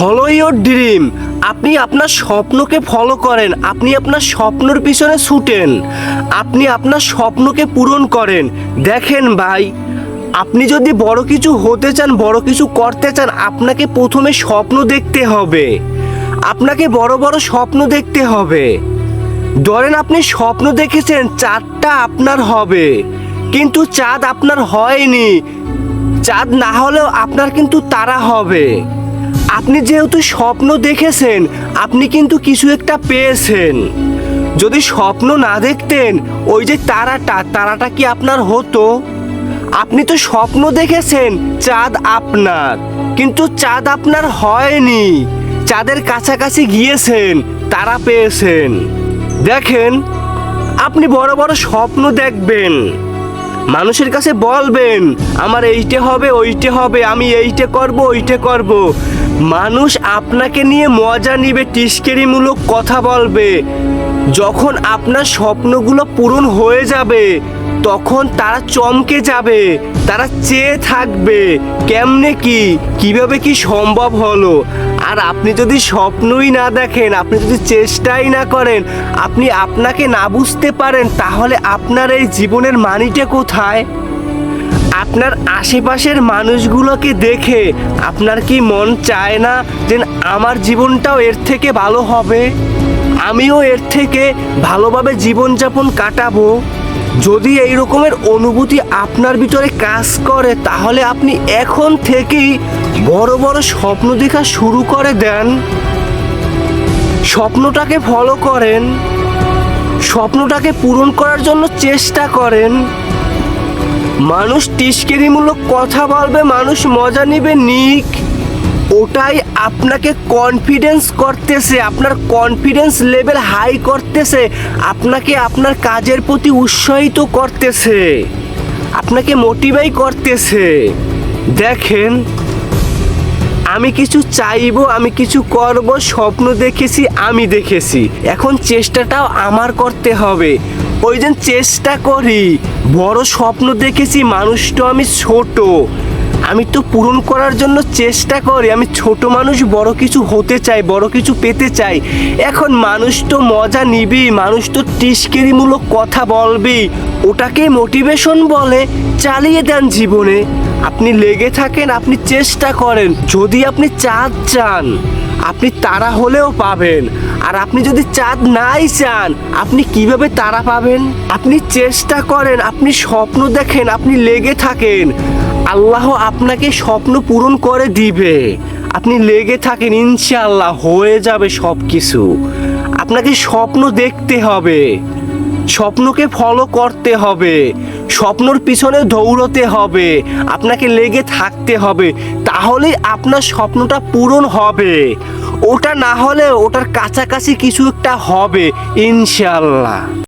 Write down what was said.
Follow your dream. আপনি আপনার স্বপ্নকে ফলো করেন, আপনি আপনার স্বপ্নের পিছনে ছুটেন, আপনি আপনার স্বপ্নকে পূরণ করেন। দেখেন ভাই, আপনি যদি বড় কিছু হতে চান, বড় কিছু করতে চান, আপনাকে প্রথমে স্বপ্ন দেখতে হবে, আপনাকে বড় বড় স্বপ্ন দেখতে হবে। ধরেন আপনি স্বপ্ন দেখেছেন চাঁদটা আপনার হবে, কিন্তু চাঁদ আপনার হয়নি। চাঁদ না হলেও আপনার কিন্তু তারা হবে। আপনি যেহেতু স্বপ্ন দেখেছেন, আপনি কিন্তু কিছু একটা পেয়েছেন। যদি স্বপ্ন না দেখতেন, ওই যে তারাটা কি আপনার হতো? আপনি তো স্বপ্ন দেখেছেন চাঁদ আপনার, কিন্তু চাঁদ আপনার হয়নি। চাঁদের কাছাকাছি গিয়েছেন, তারা পেয়েছেন। দেখেন, আপনি বড় বড় স্বপ্ন দেখবেন, মানুষের কাছে বলবেন আমার এইটা হবে, ওইটা হবে, আমি এইটা করব, ওইটা করব। মানুষ আপনাকে নিয়ে মজা নিবে, টিস্কেরিমূলক কথা বলবে। যখন আপনার স্বপ্নগুলো পূরণ হয়ে যাবে, তখন তারা চমকে যাবে, তারা চেয়ে থাকবে কেমনে কিভাবে কি সম্ভব হলো। আর আপনি যদি স্বপ্নই না দেখেন, আপনি যদি চেষ্টাই না করেন, আপনি আপনাকে না বুঝতে পারেন, তাহলে আপনার এই জীবনের মানেটা কোথায়? আপনার আশেপাশের মানুষগুলোকে দেখে আপনার কি মন চায় না যে আমার জীবনটাও এর থেকে ভালো হবে, আমিও এর থেকে ভালোভাবে জীবনযাপন কাটাবো? যদি এই রকমের অনুভূতি আপনার ভিতরে কাজ করে, তাহলে আপনি এখন থেকেই বড় বড় স্বপ্ন দেখা শুরু করে দেন। স্বপ্নটাকে ফলো করেন, স্বপ্নটাকে পূরণ করার জন্য চেষ্টা করেন। মানুষ টিস্কেরিমূলক কথা বলবে, মানুষ মজা নেবে, নিক। ওটাই আপনাকে কনফিডেন্স করতেছে, আপনার কনফিডেন্স লেভেল হাই করতেছে, আপনাকে আপনার কাজের প্রতি উৎসাহিত করতেছে, আপনাকে মোটিভেট করতেছে। দেখেন, আমি কিছু চাইবো, আমি কিছু করব, স্বপ্ন দেখেছি, আমি দেখেছি, এখন চেষ্টাটাও আমার করতে হবে। ওই দিন চেষ্টা করি, বড় স্বপ্ন দেখেছি, মানুষটা আমি ছোট, আমি তো পূরণ করার জন্য চেষ্টা করি। আমি ছোট মানুষ, বড় কিছু হতে চাই, বড় কিছু পেতে চাই। এখন মানুষ তো মজা নিবি, মানুষ তো টিস্কেরিমূলক কথা বলবি, ওটাকে মোটিভেশন বলে। চালিয়ে দেন জীবনে, আপনি লেগে থাকেন, আপনি চেষ্টা করেন। যদি আপনি চাঁদ চান, আপনি তারা হলেও পাবেন। আর আপনি যদি চাঁদ নাই চান, আপনি কিভাবে তারা পাবেন? আপনি চেষ্টা করেন, আপনি স্বপ্ন দেখেন, আপনি লেগে থাকেন, আল্লাহ আপনাকে স্বপ্ন পূরণ করে দিবে। আপনি লেগে থাকেন, ইনশাআল্লাহ হয়ে যাবে সব কিছু। আপনাকে স্বপ্ন দেখতে হবে, স্বপ্নকে ফলো করতে হবে, স্বপ্নর পিছনে দৌড়তে হবে, আপনাকে লেগে থাকতে হবে, তাহলেই আপনার স্বপ্নটা পূরণ হবে। ওটা না হলে ওটার কাছাকাছি কিছু একটা হবে ইনশাআল্লাহ।